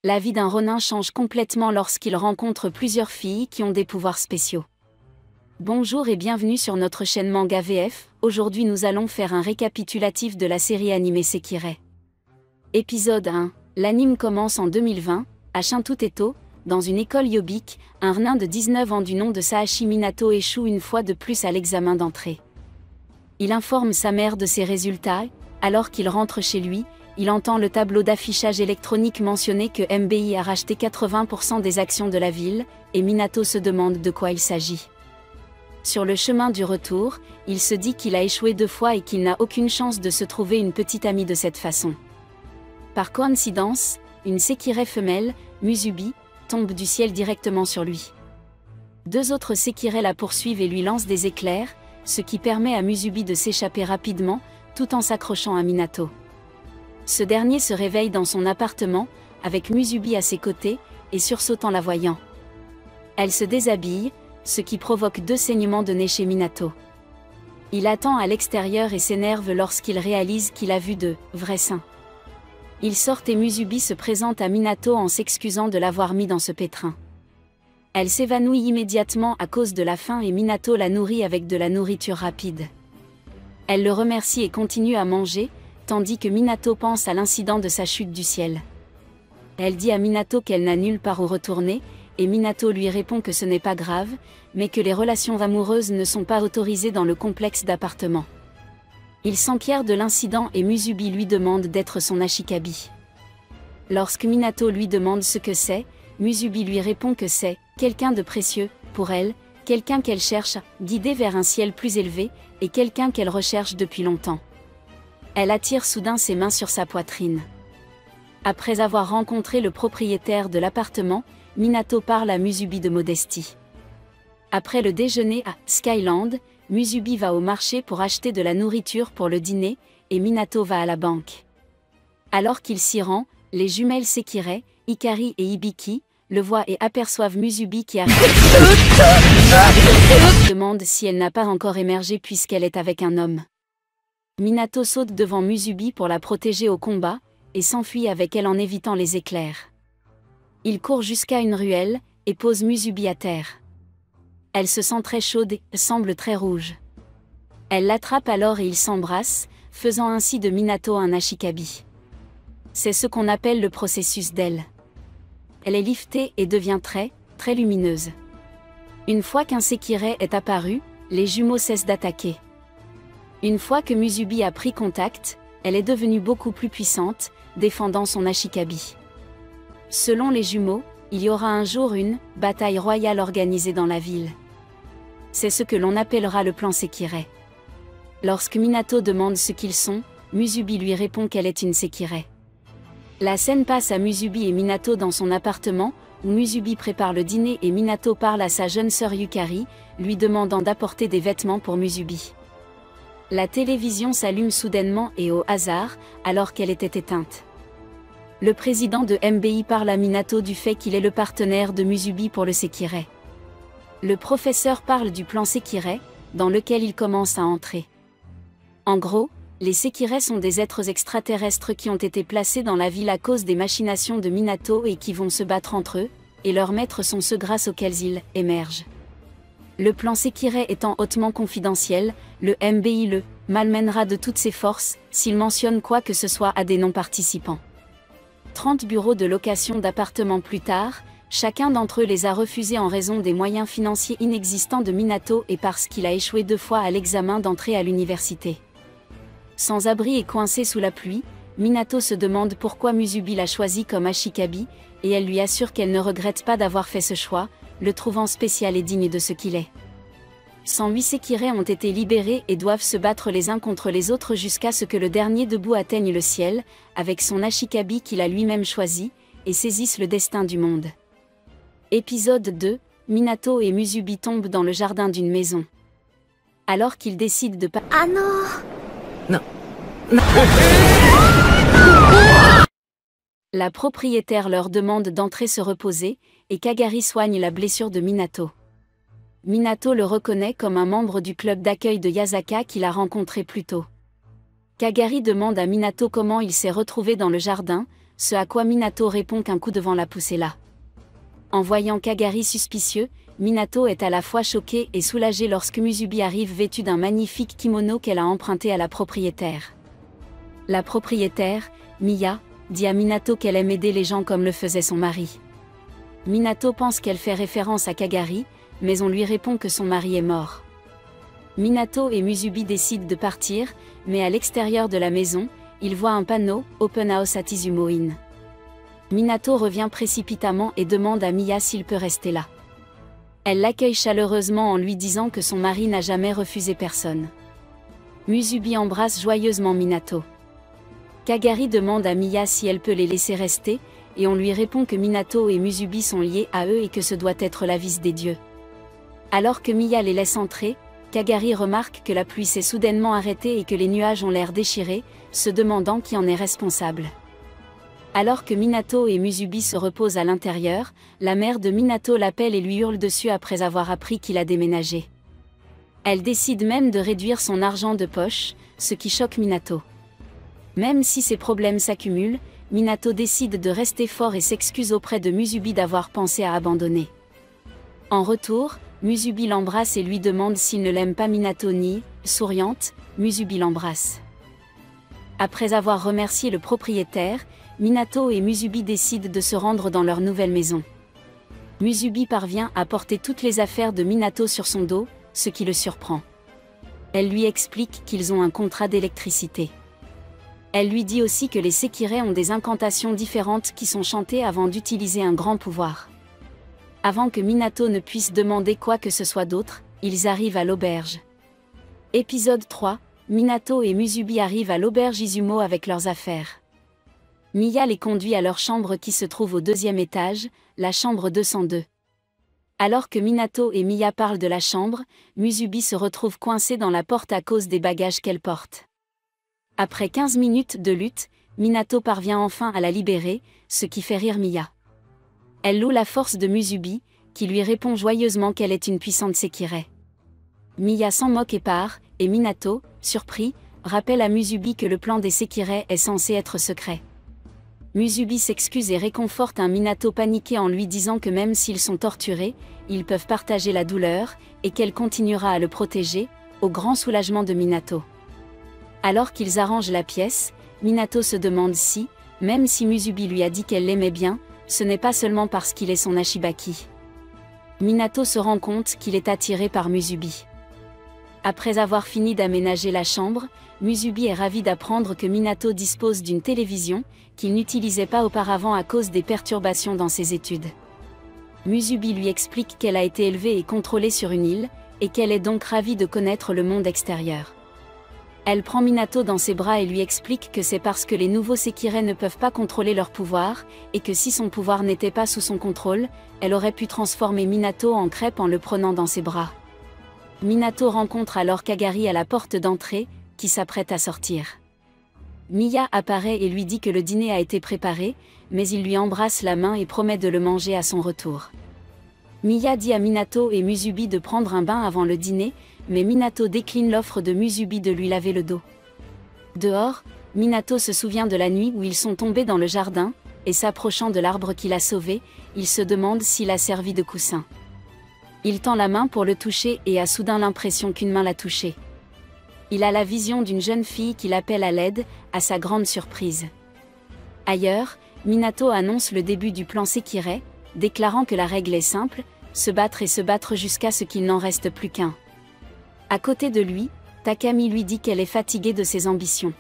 La vie d'un Ronin change complètement lorsqu'il rencontre plusieurs filles qui ont des pouvoirs spéciaux. Bonjour et bienvenue sur notre chaîne Manga VF. Aujourd'hui nous allons faire un récapitulatif de la série animée Sekirei. Épisode 1. L'anime commence en 2020, à Shinto-Teto, dans une école yobique. Un Ronin de 19 ans du nom de Saashi Minato échoue une fois de plus à l'examen d'entrée. Il informe sa mère de ses résultats. Alors qu'il rentre chez lui, il entend le tableau d'affichage électronique mentionner que MBI a racheté 80% des actions de la ville, et Minato se demande de quoi il s'agit. Sur le chemin du retour, il se dit qu'il a échoué 2 fois et qu'il n'a aucune chance de se trouver une petite amie de cette façon. Par coïncidence, une Sekirei femelle, Musubi, tombe du ciel directement sur lui. 2 autres Sekirei la poursuivent et lui lancent des éclairs, ce qui permet à Musubi de s'échapper rapidement, tout en s'accrochant à Minato. Ce dernier se réveille dans son appartement, avec Musubi à ses côtés, et sursautant la voyant. Elle se déshabille, ce qui provoque 2 saignements de nez chez Minato. Il attend à l'extérieur et s'énerve lorsqu'il réalise qu'il a vu de vrais seins. Il sort et Musubi se présente à Minato en s'excusant de l'avoir mis dans ce pétrin. Elle s'évanouit immédiatement à cause de la faim et Minato la nourrit avec de la nourriture rapide. Elle le remercie et continue à manger, tandis que Minato pense à l'incident de sa chute du ciel. Elle dit à Minato qu'elle n'a nulle part où retourner, et Minato lui répond que ce n'est pas grave, mais que les relations amoureuses ne sont pas autorisées dans le complexe d'appartements. Il s'enquiert de l'incident et Musubi lui demande d'être son ashikabi. Lorsque Minato lui demande ce que c'est, Musubi lui répond que c'est quelqu'un de précieux, pour elle, quelqu'un qu'elle cherche, guidé vers un ciel plus élevé, et quelqu'un qu'elle recherche depuis longtemps. Elle attire soudain ses mains sur sa poitrine. Après avoir rencontré le propriétaire de l'appartement, Minato parle à Musubi de modestie. Après le déjeuner à Skyland, Musubi va au marché pour acheter de la nourriture pour le dîner, et Minato va à la banque. Alors qu'il s'y rend, les jumelles Sekirei, Ikari et Hibiki, le voient et aperçoivent Musubi qui arrive. Demande si elle n'a pas encore émergé puisqu'elle est avec un homme. Minato saute devant Musubi pour la protéger au combat, et s'enfuit avec elle en évitant les éclairs. Il court jusqu'à une ruelle, et pose Musubi à terre. Elle se sent très chaude et semble très rouge. Elle l'attrape alors et ils s'embrassent, faisant ainsi de Minato un ashikabi. C'est ce qu'on appelle le processus d'elle. Elle est liftée et devient très lumineuse. Une fois qu'un Sekirei est apparu, les jumeaux cessent d'attaquer. Une fois que Musubi a pris contact, elle est devenue beaucoup plus puissante, défendant son ashikabi. Selon les jumeaux, il y aura un jour une bataille royale organisée dans la ville. C'est ce que l'on appellera le plan Sekirei. Lorsque Minato demande ce qu'ils sont, Musubi lui répond qu'elle est une Sekirei. La scène passe à Musubi et Minato dans son appartement, où Musubi prépare le dîner et Minato parle à sa jeune sœur Yukari, lui demandant d'apporter des vêtements pour Musubi. La télévision s'allume soudainement et au hasard, alors qu'elle était éteinte. Le président de MBI parle à Minato du fait qu'il est le partenaire de Musubi pour le Sekirei. Le professeur parle du plan Sekirei, dans lequel il commence à entrer. En gros, les Sekirei sont des êtres extraterrestres qui ont été placés dans la ville à cause des machinations de Minato et qui vont se battre entre eux, et leurs maîtres sont ceux grâce auxquels ils émergent. Le plan Sekirei étant hautement confidentiel, le MBI le malmènera de toutes ses forces, s'il mentionne quoi que ce soit à des non-participants. 30 bureaux de location d'appartements plus tard, chacun d'entre eux les a refusés en raison des moyens financiers inexistants de Minato et parce qu'il a échoué 2 fois à l'examen d'entrée à l'université. Sans abri et coincé sous la pluie, Minato se demande pourquoi Musubi l'a choisi comme ashikabi, et elle lui assure qu'elle ne regrette pas d'avoir fait ce choix, le trouvant spécial et digne de ce qu'il est. 108 Sekirei ont été libérés et doivent se battre les uns contre les autres jusqu'à ce que le dernier debout atteigne le ciel, avec son ashikabi qu'il a lui-même choisi, et saisisse le destin du monde. Épisode 2, Minato et Musubi tombent dans le jardin d'une maison. Alors qu'ils décident de Non. La propriétaire leur demande d'entrer se reposer, et Kagari soigne la blessure de Minato. Minato le reconnaît comme un membre du club d'accueil de Yasaka qu'il a rencontré plus tôt. Kagari demande à Minato comment il s'est retrouvé dans le jardin, ce à quoi Minato répond qu'un coup de vent l'a poussé là. En voyant Kagari suspicieux, Minato est à la fois choqué et soulagé lorsque Musubi arrive vêtue d'un magnifique kimono qu'elle a emprunté à la propriétaire. La propriétaire, Miya, dit à Minato qu'elle aime aider les gens comme le faisait son mari. Minato pense qu'elle fait référence à Kagari, mais on lui répond que son mari est mort. Minato et Musubi décident de partir, mais à l'extérieur de la maison, ils voient un panneau « Open House at Izumo-in ». Minato revient précipitamment et demande à Miya s'il peut rester là. Elle l'accueille chaleureusement en lui disant que son mari n'a jamais refusé personne. Musubi embrasse joyeusement Minato. Kagari demande à Miya si elle peut les laisser rester, et on lui répond que Minato et Musubi sont liés à eux et que ce doit être l'avis des dieux. Alors que Miya les laisse entrer, Kagari remarque que la pluie s'est soudainement arrêtée et que les nuages ont l'air déchirés, se demandant qui en est responsable. Alors que Minato et Musubi se reposent à l'intérieur, la mère de Minato l'appelle et lui hurle dessus après avoir appris qu'il a déménagé. Elle décide même de réduire son argent de poche, ce qui choque Minato. Même si ces problèmes s'accumulent, Minato décide de rester fort et s'excuse auprès de Musubi d'avoir pensé à abandonner. En retour, Musubi l'embrasse et lui demande s'il ne l'aime pas. Minato nie, souriante, Musubi l'embrasse. Après avoir remercié le propriétaire, Minato et Musubi décident de se rendre dans leur nouvelle maison. Musubi parvient à porter toutes les affaires de Minato sur son dos, ce qui le surprend. Elle lui explique qu'ils ont un contrat d'électricité. Elle lui dit aussi que les Sekirei ont des incantations différentes qui sont chantées avant d'utiliser un grand pouvoir. Avant que Minato ne puisse demander quoi que ce soit d'autre, ils arrivent à l'auberge. Épisode 3, Minato et Musubi arrivent à l'auberge Izumo avec leurs affaires. Miya les conduit à leur chambre qui se trouve au 2e étage, la chambre 202. Alors que Minato et Miya parlent de la chambre, Musubi se retrouve coincée dans la porte à cause des bagages qu'elle porte. Après 15 minutes de lutte, Minato parvient enfin à la libérer, ce qui fait rire Miya. Elle loue la force de Musubi, qui lui répond joyeusement qu'elle est une puissante Sekirei. Miya s'en moque et part, et Minato, surpris, rappelle à Musubi que le plan des Sekirei est censé être secret. Musubi s'excuse et réconforte un Minato paniqué en lui disant que même s'ils sont torturés, ils peuvent partager la douleur, et qu'elle continuera à le protéger, au grand soulagement de Minato. Alors qu'ils arrangent la pièce, Minato se demande si, même si Musubi lui a dit qu'elle l'aimait bien, ce n'est pas seulement parce qu'il est son Ashibaki. Minato se rend compte qu'il est attiré par Musubi. Après avoir fini d'aménager la chambre, Musubi est ravi d'apprendre que Minato dispose d'une télévision, qu'il n'utilisait pas auparavant à cause des perturbations dans ses études. Musubi lui explique qu'elle a été élevée et contrôlée sur une île, et qu'elle est donc ravie de connaître le monde extérieur. Elle prend Minato dans ses bras et lui explique que c'est parce que les nouveaux Sekirei ne peuvent pas contrôler leur pouvoir, et que si son pouvoir n'était pas sous son contrôle, elle aurait pu transformer Minato en crêpe en le prenant dans ses bras. Minato rencontre alors Kagari à la porte d'entrée, qui s'apprête à sortir. Miya apparaît et lui dit que le dîner a été préparé, mais il lui embrasse la main et promet de le manger à son retour. Miya dit à Minato et Musubi de prendre un bain avant le dîner, mais Minato décline l'offre de Musubi de lui laver le dos. Dehors, Minato se souvient de la nuit où ils sont tombés dans le jardin, et s'approchant de l'arbre qu'il a sauvé, il se demande s'il a servi de coussin. Il tend la main pour le toucher et a soudain l'impression qu'une main l'a touché. Il a la vision d'une jeune fille qui l'appelle à l'aide, à sa grande surprise. Ailleurs, Minato annonce le début du plan Sekirei, déclarant que la règle est simple, se battre et se battre jusqu'à ce qu'il n'en reste plus qu'un. À côté de lui, Takami lui dit qu'elle est fatiguée de ses ambitions.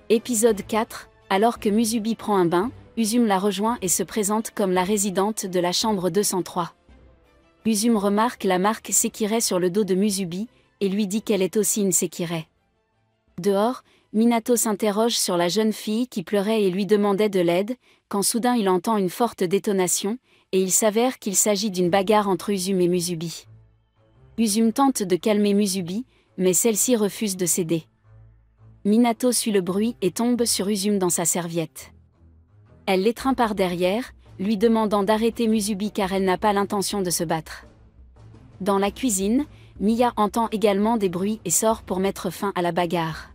Épisode 4, alors que Musubi prend un bain, Usume la rejoint et se présente comme la résidente de la chambre 203. Usume remarque la marque Sekirei sur le dos de Musubi, et lui dit qu'elle est aussi une Sekirei. Dehors, Minato s'interroge sur la jeune fille qui pleurait et lui demandait de l'aide, quand soudain il entend une forte détonation, et il s'avère qu'il s'agit d'une bagarre entre Usume et Musubi. Usume tente de calmer Musubi, mais celle-ci refuse de céder. Minato suit le bruit et tombe sur Usume dans sa serviette. Elle l'étreint par derrière, lui demandant d'arrêter Musubi car elle n'a pas l'intention de se battre. Dans la cuisine, Miya entend également des bruits et sort pour mettre fin à la bagarre.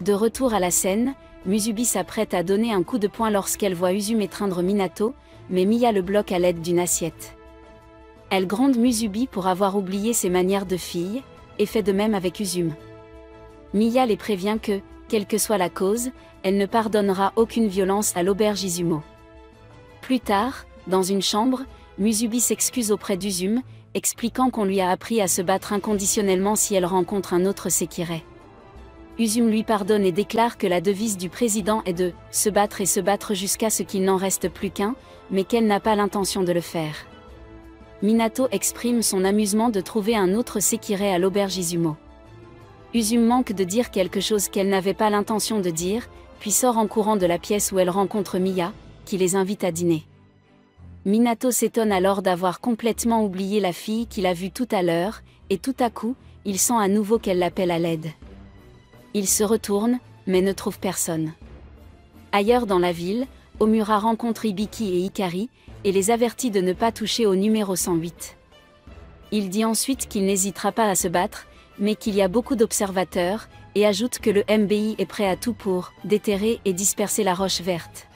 De retour à la scène, Musubi s'apprête à donner un coup de poing lorsqu'elle voit Usume étreindre Minato, mais Miya le bloque à l'aide d'une assiette. Elle gronde Musubi pour avoir oublié ses manières de fille, et fait de même avec Usume. Miya les prévient que, quelle que soit la cause, elle ne pardonnera aucune violence à l'auberge Izumo. Plus tard, dans une chambre, Musubi s'excuse auprès d'Usume, expliquant qu'on lui a appris à se battre inconditionnellement si elle rencontre un autre Sekirei. Usume lui pardonne et déclare que la devise du président est de « se battre et se battre jusqu'à ce qu'il n'en reste plus qu'un », mais qu'elle n'a pas l'intention de le faire. Minato exprime son amusement de trouver un autre Sekirei à l'auberge Izumo. Usume manque de dire quelque chose qu'elle n'avait pas l'intention de dire, puis sort en courant de la pièce où elle rencontre Miya, qui les invite à dîner. Minato s'étonne alors d'avoir complètement oublié la fille qu'il a vue tout à l'heure, et tout à coup, il sent à nouveau qu'elle l'appelle à l'aide. Il se retourne, mais ne trouve personne. Ailleurs dans la ville, Omura rencontre Hibiki et Hikari, et les avertit de ne pas toucher au numéro 108. Il dit ensuite qu'il n'hésitera pas à se battre, mais qu'il y a beaucoup d'observateurs, et ajoute que le MBI est prêt à tout pour déterrer et disperser la roche verte.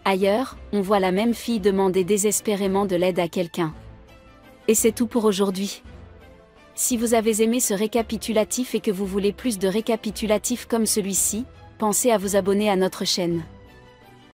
Ailleurs, on voit la même fille demander désespérément de l'aide à quelqu'un. Et c'est tout pour aujourd'hui. Si vous avez aimé ce récapitulatif et que vous voulez plus de récapitulatifs comme celui-ci, pensez à vous abonner à notre chaîne.